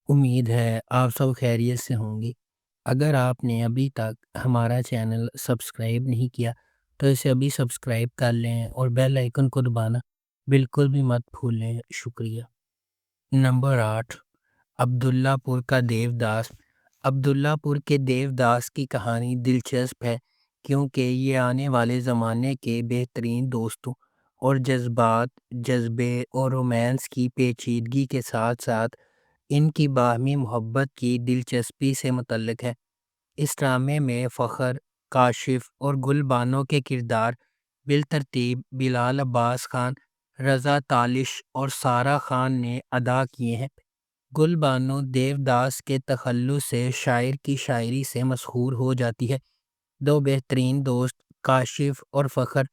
امید ہے آپ سب خیریت سے ہوں گی۔ اگر آپ نے ابھی تک ہمارا چینل سبسکرائب نہیں کیا تو اسے ابھی سبسکرائب کر لیں اور بیل آئیکن کو دبانا بالکل بھی مت بھولیں۔ شکریہ۔ نمبر 8، عبداللہ پور کا دیوداس۔ عبداللہ پور کے دیوداس کی کہانی دلچسپ ہے کیونکہ یہ آنے والے زمانے کے بہترین دوستوں اور جذبے اور رومانس کی پیچیدگی کے ساتھ ساتھ ان کی باہمی محبت کی دلچسپی سے متعلق ہے۔ اس ڈرامے میں فخر، کاشف اور گل بانو کے کردار بالترتیب بلال عباس خان، رضا تالش اور سارہ خان نے ادا کیے ہیں۔ گل بانو دیوداس کے تخلص سے شاعر کی شاعری سے مسحور ہو جاتی ہے۔ دو بہترین دوست کاشف اور فخر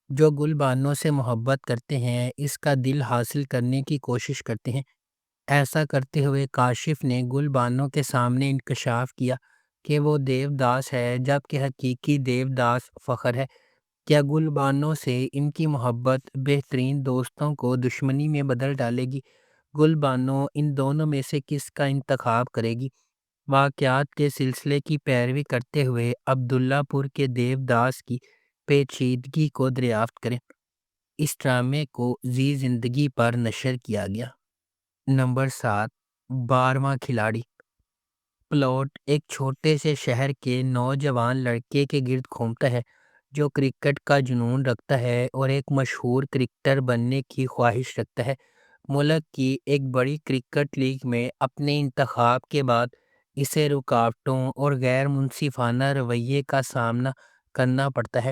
جو گل بانو سے محبت کرتے ہیں، اس کا دل حاصل کرنے کی کوشش کرتے ہیں۔ ایسا کرتے ہوئے کاشف نے گل بانو کے سامنے انکشاف کیا کہ وہ دیوداس ہے جبکہ حقیقی دیوداس فخر ہے۔ کیا گل بانو سے ان کی محبت بہترین دوستوں کو دشمنی میں بدل ڈالے گی؟ گل بانو ان دونوں میں سے کس کا انتخاب کرے گی؟ واقعات کے سلسلے کی پیروی کرتے ہوئے عبداللہ پور کے دیوداس کی پیچیدگی کو دریافت کریں۔ اس ڈرامے کو زی زندگی پر نشر کیا گیا۔ نمبر 7، 12واں کھلاڑی۔ پلاٹ ایک چھوٹے سے شہر کے نوجوان لڑکے کے گرد گھومتا ہے جو کرکٹ کا جنون رکھتا ہے اور ایک مشہور کرکٹر بننے کی خواہش رکھتا ہے۔ ملک کی ایک بڑی کرکٹ لیگ میں اپنے انتخاب کے بعد اسے رکاوٹوں اور غیر منصفانہ رویے کا سامنا کرنا پڑتا ہے،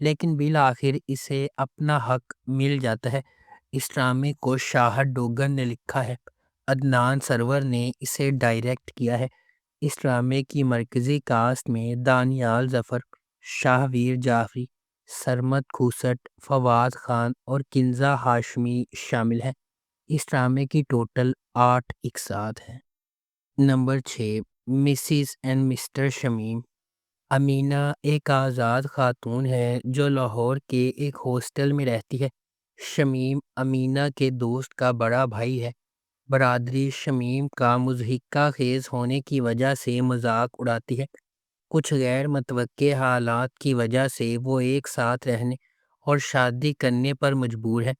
لیکن بالآخر اسے اپنا حق مل جاتا ہے۔ اس ڈرامے کو شاہد ڈوگر نے لکھا ہے، عدنان سرور نے اسے ڈائریکٹ کیا ہے۔ اس ڈرامے کی مرکزی کاسٹ میں دانیال ظفر، شاہویر جعفری، سرمد کھوسٹ، فواد خان اور کنزہ ہاشمی شامل ہیں۔ اس ڈرامے کی ٹوٹل 8 اقساط ہیں۔ Number 6، Mrs and Mr Shamim. Amina ایک آزاد خاتون ہے جو لاہور کے ایک ہاسٹل میں رہتی ہے۔ شمیم امینہ کے دوست کا بڑا بھائی ہے۔ برادری شمیم کا مضحکہ خیز ہونے کی وجہ سے مذاق اڑاتی ہے۔ کچھ غیر متوقع حالات کی وجہ سے وہ ایک ساتھ رہنے اور شادی کرنے پر مجبور ہے۔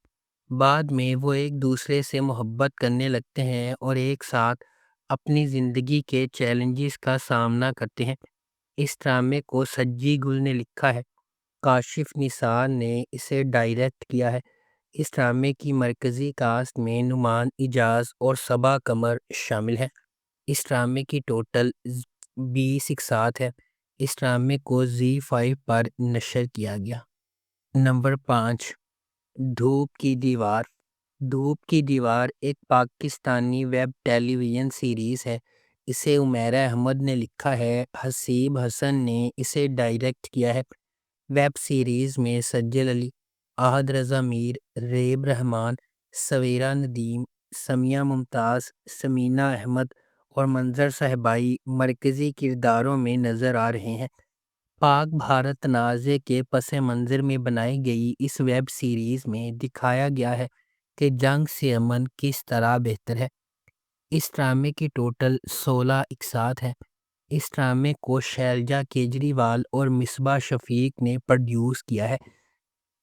بعد میں وہ ایک دوسرے سے محبت کرنے لگتے ہیں اور ایک ساتھ اپنی زندگی کے چیلنجز کا سامنا کرتے ہیں۔ اس ڈرامے کو سجی گل نے لکھا ہے، کاشف نثار نے اسے ڈائریکٹ کیا ہے۔ اس ڈرامے کی مرکزی کاسٹ میں نعمان اجاز اور صبا قمر شامل ہیں۔ اس ڈرامے کی ٹوٹل 20 اقساط ہے۔ اس ڈرامے کو زی5 پر نشر کیا گیا۔ نمبر 5، دھوپ کی دیوار۔ دھوپ کی دیوار ایک پاکستانی ویب ٹیلی ویژن سیریز ہے۔ اسے عمیرہ احمد نے لکھا ہے، حسیب حسن نے اسے ڈائریکٹ کیا ہے۔ ویب سیریز میں سجل علی، احد رضا میر، ریب رحمان، سویرا ندیم، سمیہ ممتاز، سمینہ احمد اور منظر صاحبائی مرکزی کرداروں میں نظر آ رہے ہیں۔ پاک بھارت تنازع کے پس منظر میں بنائی گئی اس ویب سیریز میں دکھایا گیا ہے کہ جنگ سے امن کس طرح بہتر ہے۔ اس ڈرامے کی ٹوٹل 16 اقساط ہیں۔ اس ڈرامے کو شیلجا کیجریوال اور مصباح شفیق نے پروڈیوس کیا ہے۔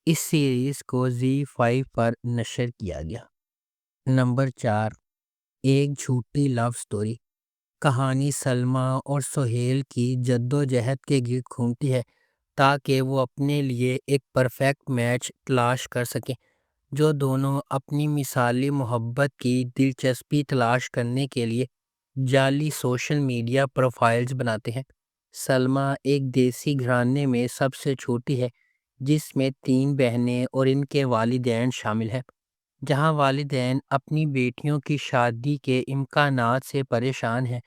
اس سیریز کو زی5 پر نشر کیا گیا۔ نمبر 4، ایک جھوٹی لو سٹوری۔ کہانی سلمیٰ اور سہیل کی جدوجہد کے گرد گھومتی ہے تاکہ وہ اپنے لیے ایک پرفیکٹ میچ تلاش کر سکیں، جو دونوں اپنی مثالی محبت کی دلچسپی تلاش کرنے کے لیے جعلی سوشل میڈیا پروفائلز بناتے ہیں۔ سلمیٰ ایک دیسی گھرانے میں سب سے چھوٹی ہے جس میں 3 بہنیں اور ان کے والدین شامل ہیں۔ جہاں والدین اپنی بیٹیوں کی شادی کے امکانات سے پریشان ہیں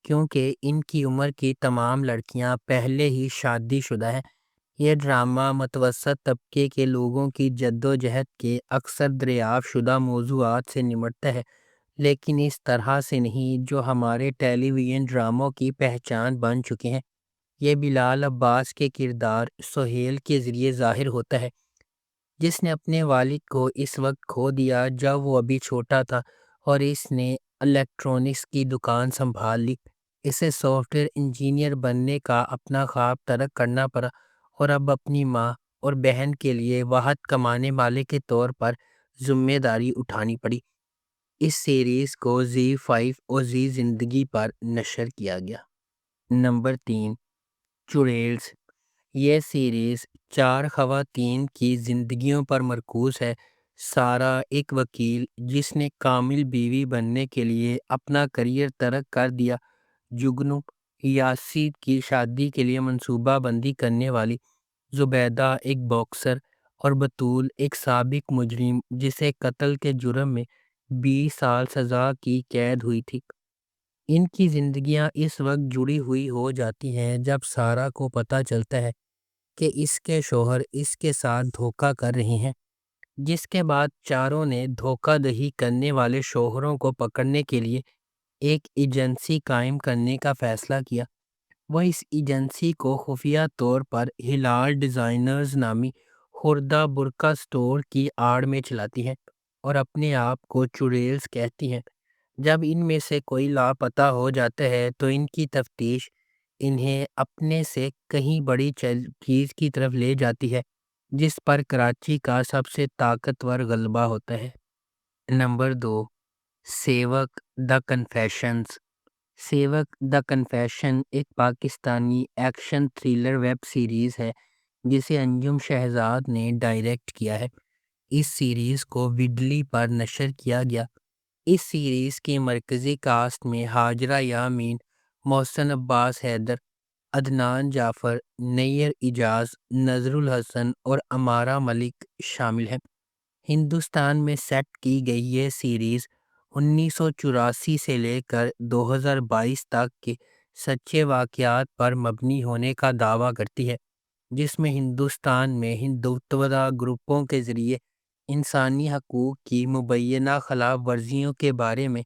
کیونکہ ان کی عمر کی تمام لڑکیاں پہلے ہی شادی شدہ ہیں۔ یہ ڈرامہ متوسط طبقے کے لوگوں کی جدوجہد کے اکثر دریافت شدہ موضوعات سے نمٹتا ہے، لیکن اس طرح سے نہیں جو ہمارے ٹیلی ویژن ڈراموں کی پہچان بن چکے ہیں۔ یہ بلال عباس کے کردار سہیل کے ذریعے ظاہر ہوتا ہے، جس نے اپنے والد کو اس وقت کھو دیا جب وہ ابھی چھوٹا تھا، اور اس نے الیکٹرانکس کی دکان سنبھال لی، اسے سافٹ ویئر انجینئر بننے کا اپنا خواب ترک کرنا پڑا اور اب اپنی ماں اور بہن کے لیے واحد کمانے والے کے طور پر ذمہ داری اٹھانی پڑی۔ اس سیریز کو زی 5 اور زی زندگی پر نشر کیا گیا۔ نمبر 3، چڑیلز۔ یہ سیریز 4 خواتین کی زندگیوں پر مرکوز ہے۔ سارہ ایک وکیل جس نے کامل بیوی بننے کے لیے اپنا کریئر ترک کر دیا، جگنو یاسین کی شادی کے لیے منصوبہ بندی کرنے والی، زبیدہ ایک باکسر، اور بطول ایک سابق مجرم جسے قتل کے جرم میں 20 سال سزا کی قید ہوئی تھی۔ ان کی زندگیاں اس وقت جڑی ہوئی ہو جاتی ہیں جب سارہ کو پتہ چلتا ہے کہ اس کے شوہر اس کے ساتھ دھوکہ کر رہے ہیں، جس کے بعد چاروں نے دھوکہ دہی کرنے والے شوہروں کو پکڑنے کے لیے ایک ایجنسی قائم کرنے کا فیصلہ کیا۔ وہ اس ایجنسی کو خفیہ طور پر ہلال ڈیزائنرز نامی خوردہ برقع سٹور کی آڑ میں چلاتی ہیں اور اپنے آپ کو چڑیلز کہتی ہیں۔ جب ان میں سے کوئی لاپتہ ہو جاتا ہے تو ان کی تفتیش انہیں اپنے سے کہیں بڑی چیز کی طرف لے جاتی ہے، جس پر کراچی کا سب سے طاقتور غلبہ ہوتا ہے۔ نمبر 2، سیوک دا کنفیشنز۔ سیوک دا کنفیشن ایک Pakistani action thriller web series ہے جسے انجم شہزاد نے ڈائریکٹ کیا ہے۔ اس سیریز کو وڈلی پر نشر کیا گیا۔ اس سیریز کی مرکزی کاسٹ میں ہاجرہ یامین، محسن عباس حیدر، عدنان جعفر، نیّر اعجاز، نذر الحسن اور امارہ ملک شامل ہیں۔ ہندوستان میں سیٹ کی گئی یہ سیریز 1984 سے لے کر 2022 تک کے سچے واقعات پر مبنی ہونے کا دعویٰ کرتی ہے، جس میں ہندوستان میں ہندوتوا گروپوں کے ذریعے انسانی حقوق کی مبینہ خلاف ورزیوں کے بارے میں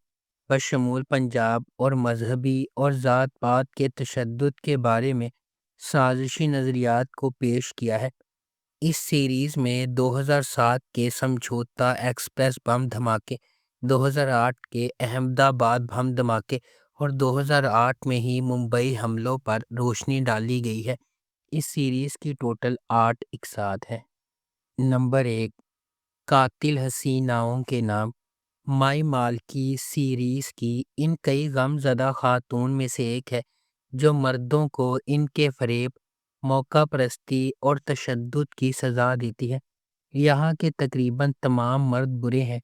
بشمول پنجاب اور مذہبی اور ذات پات کے تشدد کے بارے میں سازشی نظریات کو پیش کیا ہے۔ اس سیریز میں 2007 کے سمجھوتہ ایکسپریس بم دھماکے، 2008 کے احمد آباد بم دھماکے اور 2008 میں ہی ممبئی حملوں پر روشنی ڈالی گئی ہے۔ اس سیریز کی ٹوٹل 8 اقساط ہے۔ نمبر 1، قاتل حسیناؤں کے نام۔ مائی مالکی سیریز کی ان کئی غم زدہ خاتون میں سے ایک ہے جو مردوں کو ان کے فریب، موقع پرستی اور تشدد کی سزا دیتی ہے۔ یہاں کے تقریباً تمام مرد برے ہیں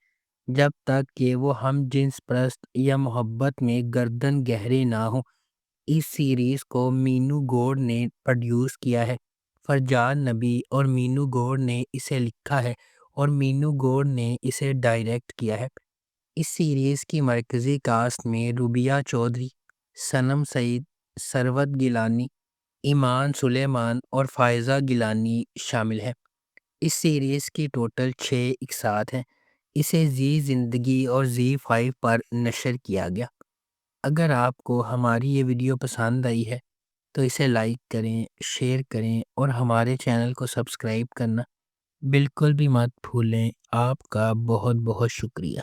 جب تک کہ وہ ہم جنس پرست یا محبت میں گردن گہرے نہ ہوں۔ اس سیریز کو مینو گوڑ نے پروڈیوس کیا ہے۔ فرجان نبی اور مینو گوڑ نے اسے لکھا ہے اور مینو گوڑ نے اسے ڈائریکٹ کیا ہے۔ اس سیریز کی مرکزی کاسٹ میں روبیہ چودھری، صنم سعید، ثروت گیلانی، ایمان سلیمان اور فائزہ گیلانی شامل ہیں۔ اس سیریز کی ٹوٹل 6 اقساط ہیں۔ اسے زی زندگی اور زی 5 پر نشر کیا گیا۔ اگر آپ کو ہماری یہ ویڈیو پسند آئی ہے تو اسے لائک کریں، شیئر کریں اور ہمارے چینل کو سبسکرائب کرنا بالکل بھی مت بھولیں۔ آپ کا بہت بہت شکریہ۔